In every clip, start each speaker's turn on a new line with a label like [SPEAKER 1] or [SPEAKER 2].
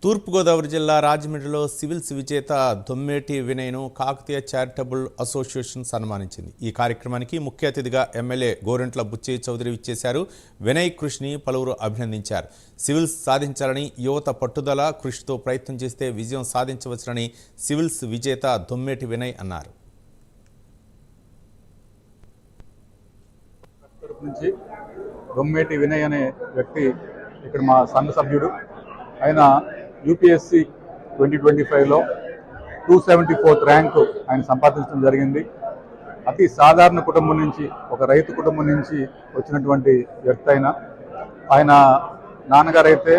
[SPEAKER 1] తూర్పుగోదావరి జిల్లా రాజమండ్రిలో సివిల్స్ విజేత దొమ్మేటి వినయ్ను కాకతీయ చారిటబుల్ అసోసియేషన్ సన్మానించింది. ఈ కార్యక్రమానికి ముఖ్య అతిథిగా ఎమ్మెల్యే గోరంట్ల బుచ్చయ్య చౌదరి ఇచ్చేశారు. వినయ్ కృషిని పలువురు అభినందించారు. సివిల్స్ సాధించాలని యువత పట్టుదల కృషితో ప్రయత్నం చేస్తే విజయం సాధించవచ్చునని సివిల్స్ విజేత దొమ్మేటి వినయ్ అన్నారు.
[SPEAKER 2] దొమ్మేటి వినయ్ అనే వ్యక్తి ఇక్కడ మా సంఘ సభ్యుడు. ఆయన యూపీఎస్సీ 2025లో 274th ర్యాంకు ఆయన సంపాదించడం జరిగింది. అతి సాధారణ కుటుంబం నుంచి, ఒక రైతు కుటుంబం నుంచి వచ్చినటువంటి వ్యక్తి ఆయన నాన్నగారు అయితే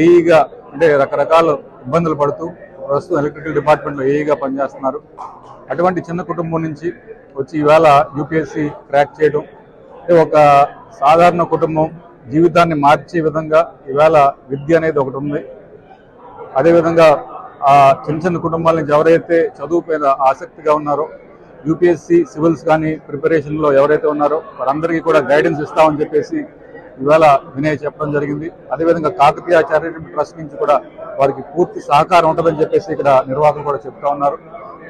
[SPEAKER 2] ఏఈగా, అంటే రకరకాల ఇబ్బందులు పడుతూ ప్రస్తుతం ఎలక్ట్రికల్ డిపార్ట్మెంట్లో ఏఈగా పనిచేస్తున్నారు. అటువంటి చిన్న కుటుంబం నుంచి వచ్చి ఈవేళ యూపీఎస్సీ క్రాక్ చేయడం, ఒక సాధారణ కుటుంబం జీవితాన్ని మార్చే విధంగా ఈవేళ విద్య అనేది ఒకటి ఉంది. అదేవిధంగా ఆ చిన్న చిన్న కుటుంబాల నుంచి ఎవరైతే చదువు పైన ఆసక్తిగా ఉన్నారో, యూపీఎస్సీ సివిల్స్ కానీ ప్రిపరేషన్లో ఎవరైతే ఉన్నారో వారందరికీ కూడా గైడెన్స్ ఇస్తామని చెప్పేసి ఈవేళ వినయ్ చెప్పడం జరిగింది. అదేవిధంగా కాకతీయ చారిటబుల్ ట్రస్ట్ నుంచి కూడా వారికి పూర్తి సహకారం ఉంటుందని చెప్పేసి ఇక్కడ నిర్వాహకులు కూడా చెప్తా ఉన్నారు.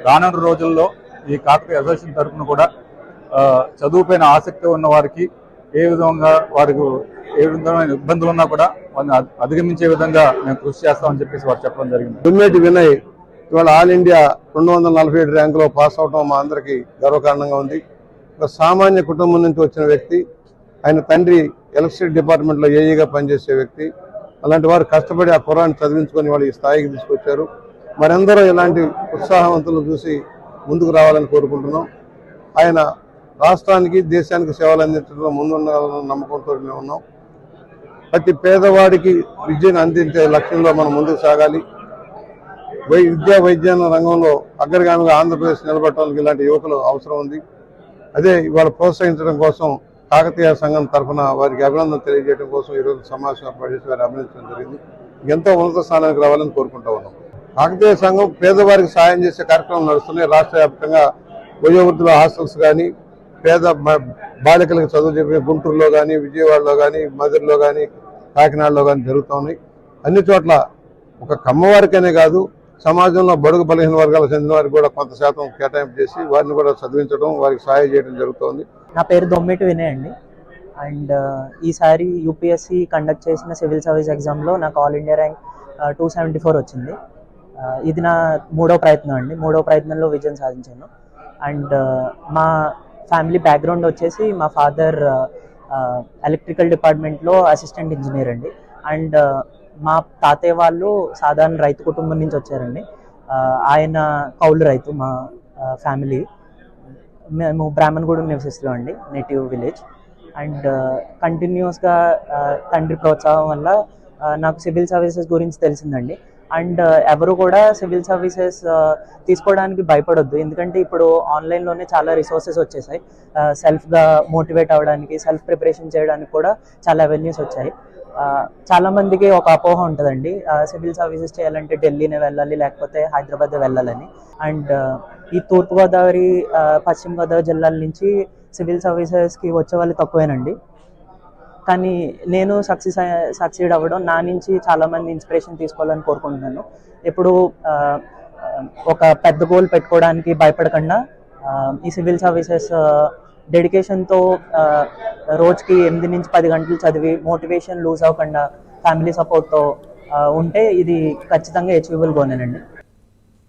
[SPEAKER 2] రానున్న రోజుల్లో ఈ కాకతీయ అసోసియేషన్ తరఫున కూడా చదువుపైన ఆసక్తి ఉన్న వారికి ఏ విధంగా వారికి ఏ విధమైన ఇబ్బందులు ఉన్నా కూడా వాళ్ళని అధిగమించే విధంగా మేము కృషి చేస్తామని చెప్పేసి వారు చెప్పడం జరిగింది.
[SPEAKER 3] దొమ్మేటి వినయ్ ఇవాళ ఆల్ ఇండియా 247 ర్యాంకులో పాస్ అవడం మా అందరికీ గర్వకారణంగా ఉంది. ఒక సామాన్య కుటుంబం నుంచి వచ్చిన వ్యక్తి, ఆయన తండ్రి ఎలక్ట్రిసిటీ డిపార్ట్మెంట్లో ఏఈగా పనిచేసే వ్యక్తి. అలాంటి వారు కష్టపడి ఆ కుర్రాన్ని చదివించుకొని వాళ్ళు ఈ స్థాయికి తీసుకొచ్చారు. మరందరూ ఇలాంటి ఉత్సాహవంతులను చూసి ముందుకు రావాలని కోరుకుంటున్నాం. ఆయన రాష్ట్రానికి, దేశానికి సేవలు అందించడంలో ముందుండాలన్న నమ్మకంతో మేము ఉన్నాం. ప్రతి పేదవాడికి విద్యను అందించే లక్ష్యంలో మనం ముందుకు సాగాలి. వైద్యాన రంగంలో అగ్రగామిగా ఆంధ్రప్రదేశ్ నిలబడటానికి ఇలాంటి యువకులు అవసరం ఉంది. అదే ఇవాళ ప్రోత్సహించడం కోసం కాకతీయ సంఘం తరఫున వారికి అభినందన తెలియజేయడం కోసం ఈరోజు సమావేశం ఏర్పాటు చేసి వారిని అభినందించడం జరిగింది. ఎంతో ఉన్నత స్థానానికి రావాలని కోరుకుంటూ ఉన్నాం. కాకతీయ సంఘం పేదవారికి సాయం చేసే కార్యక్రమం నడుస్తున్నాయి. రాష్ట్ర వ్యాప్తంగా వయోవృద్ధుల హాస్టల్స్ కానీ, పేద బాలికలకు చదువు చెప్పే గుంటూరులో కానీ, విజయవాడలో కానీ, మధురలో కానీ, కాకినాడలో కానీ జరుగుతూ ఉన్నాయి. అన్ని చోట్ల ఒక కమ్మవారికనే కాదు, సమాజంలో బడుగు బలహీన వర్గాలకు చెందిన వారికి కూడా కొంత శాతం కేటాయింపు చేసి వారిని కూడా చదివించడం, వారికి సహాయం చేయడం జరుగుతోంది.
[SPEAKER 4] నా పేరు దొమ్మేటి వినయ్ అండి. అండ్ ఈసారి యూపీఎస్సీ కండక్ట్ చేసిన సివిల్ సర్వీస్ ఎగ్జామ్లో నాకు ఆల్ ఇండియా ర్యాంక్ 274 వచ్చింది. ఇది నా మూడో ప్రయత్నం అండి. మూడో ప్రయత్నంలో విజయం సాధించాను. అండ్ మా ఫ్యామిలీ బ్యాక్గ్రౌండ్ వచ్చేసి మా ఫాదర్ ఎలక్ట్రికల్ డిపార్ట్మెంట్లో అసిస్టెంట్ ఇంజనీర్ అండి. అండ్ మా తాతయ్య వాళ్ళు సాధారణ రైతు కుటుంబం నుంచి వచ్చారండి. ఆయన కౌలు రైతు. మా ఫ్యామిలీ మేము బ్రాహ్మణగూడెం నివసిస్తాం అండి, నేటివ్ విలేజ్. అండ్ కంటిన్యూస్గా తండ్రి ప్రోత్సాహం వల్ల నాకు సివిల్ సర్వీసెస్ గురించి తెలిసిందండి. అండ్ ఎవరు కూడా సివిల్ సర్వీసెస్ తీసుకోవడానికి భయపడొద్దు. ఎందుకంటే ఇప్పుడు ఆన్లైన్లోనే చాలా రిసోర్సెస్ వచ్చేసాయి. సెల్ఫ్గా మోటివేట్ అవ్వడానికి, సెల్ఫ్ ప్రిపరేషన్ చేయడానికి కూడా చాలా అవెన్యూస్ వచ్చాయి. చాలామందికి ఒక అపోహ ఉంటుందండి, సివిల్ సర్వీసెస్ చేయాలంటే ఢిల్లీనే వెళ్ళాలి, లేకపోతే హైదరాబాద్ వెళ్ళాలని. అండ్ ఈ తూర్పుగోదావరి, పశ్చిమ గోదావరి జిల్లాల నుంచి సివిల్ సర్వీసెస్కి వచ్చే వాళ్ళు తక్కువేనండి. కానీ నేను సక్సీడ్ అవ్వడం, నా నుంచి చాలామంది ఇన్స్పిరేషన్ తీసుకోవాలని కోరుకుంటున్నాను. ఇప్పుడు ఒక పెద్ద గోల్ పెట్టుకోవడానికి భయపడకుండా ఈ సివిల్ సర్వీసెస్ డెడికేషన్తో రోజుకి 8 నుంచి 10 గంటలు చదివి మోటివేషన్ లూజ్ అవ్వకుండా ఫ్యామిలీ సపోర్ట్తో ఉంటే ఇది ఖచ్చితంగా అచీవబుల్ గోనేనండి.